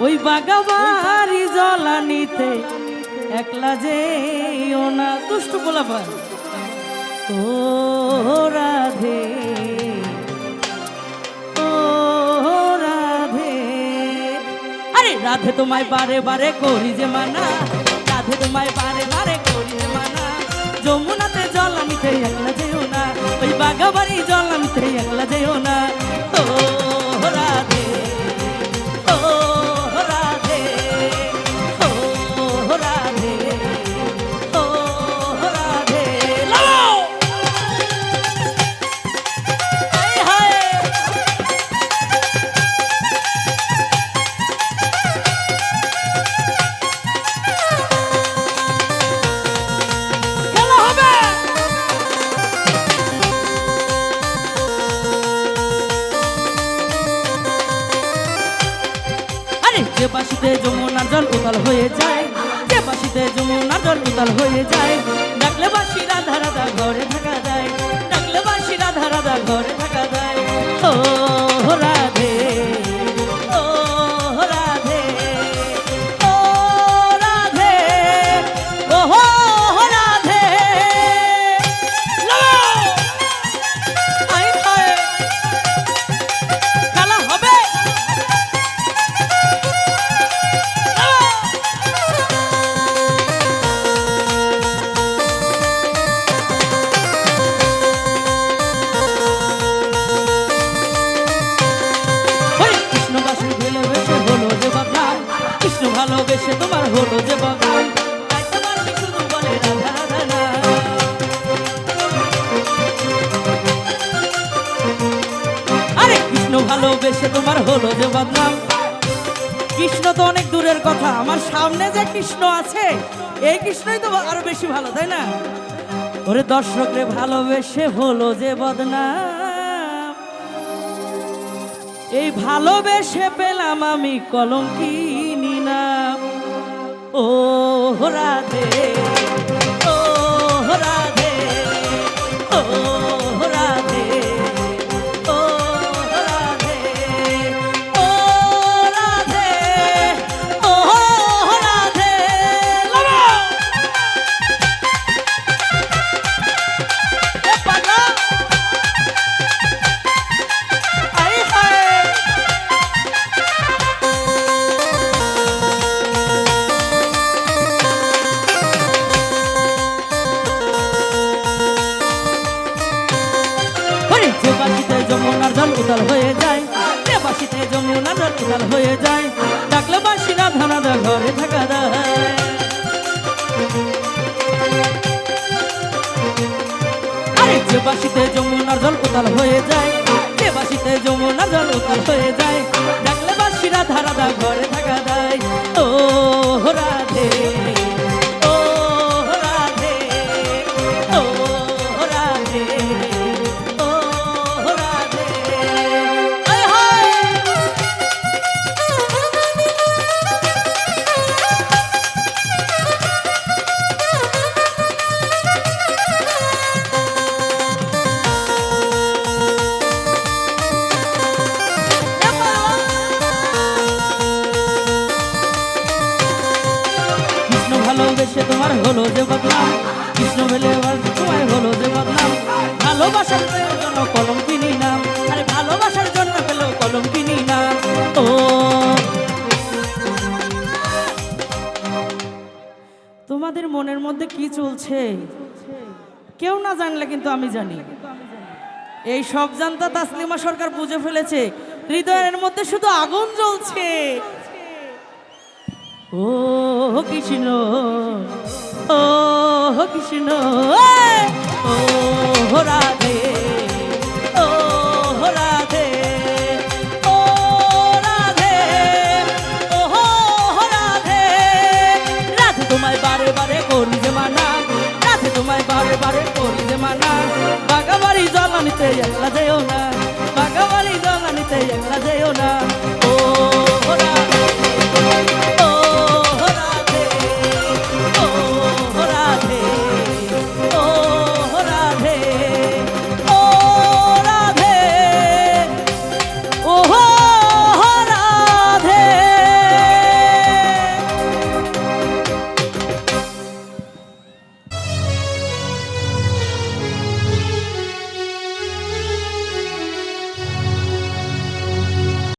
ওই বাগাবাড়ি জ্বলানিতে একলা যেও না দুষ্ট গোলাপা ও রাধে ও রাধে। আরে রাধে তোমায় বারে বারে করি যে মানা, রাধে তোমায় বারে বারে করি যে মানা। যমুনাতে জ্বলানিতে একলা যেও না, ওই বাগাবাড়ি জ্বলানিতে একলা যেও না। ও রাধে ও রাধে ও রাধে ও রাধে। লাও হায় হায় খেলা হবে। যে বাসিতে যমুনার জল উতাল হয়ে যায়, যে বাসিতে যমুনার জল উতাল হয়ে যায়। ডাকলে বাসি রাধা রাধা ঘরে থাকা যায়, ডাকলে বাসি রাধা রাধা ঘরে থাকা যায়। ও রাধে ও রাধে ও রাধে ও রাধে। আই হায় খেলা হবে। ভালোবেসে তোমার হলো যে বগান, শুধু বলে রাধা রাধা না। আরে কৃষ্ণ ভালোবেসে তোমার হলো যে বদনাম। কৃষ্ণ তো অনেক দূরের কথা, আমার সামনে যে কৃষ্ণ আছে এই কৃষ্ণই তো আরো বেশি ভালো, তাই না? ওরে দর্শকরে ভালোবেসে হলো যে বদনাম, এই ভালোবেসে পেলাম আমি কলঙ্কিনী নাম। ও রাধে ও রাধে ও রাধে ও রাধে ও রাধে ও রাধে। পাগলা আই হায় যে বাসিতে যমুনার জল উতাল হয়ে যায়, যে বাসিতে যমুনার জল উতাল হয়ে যায়। ডাকলে বাসি রাধা রাধা ঘরে থাকা যায়। আরে যে বাসিতে যমুনার জল উতাল হয়ে যায়, যে বাসিতে যমুনার জল উতাল হয়ে যায়। ডাকলে বাসি রাধা রাধা ঘরে থাকা যায়। ও রাধে ও রাধে ও রাধে ও রাধে। আয় হায় কৃষ্ণ ভালোবেসে তোমার হলো যে বদনাম, কৃষ্ণ ভেলে তোমায় হলো যে বদনাম। ভালোবাসার জন্য কলঙ্কিনী নাম, আরে ভালোবাসার জন্য পেল কলঙ্কিনী নাম। ও তোমাদের মনের মধ্যে কি চলছে কেউ না জানলে কিন্তু আমি জানি। এই সব জানতা তাসলিমা সরকার বুঝে ফেলেছে, হৃদয়ের মধ্যে শুধু আগুন জ্বলছে। ও কৃষ্ণ ও কৃষ্ণ ও রাধে ও রাধে ও রাধে ও রাধে। রাধে তোমায় বারে বারে করি যে মানা, রাধে তোমায় বারে বারে করি যে মানা। বাগাবাড়ি জ্বলানিতে একলা যেও না, বাগাবাড়ি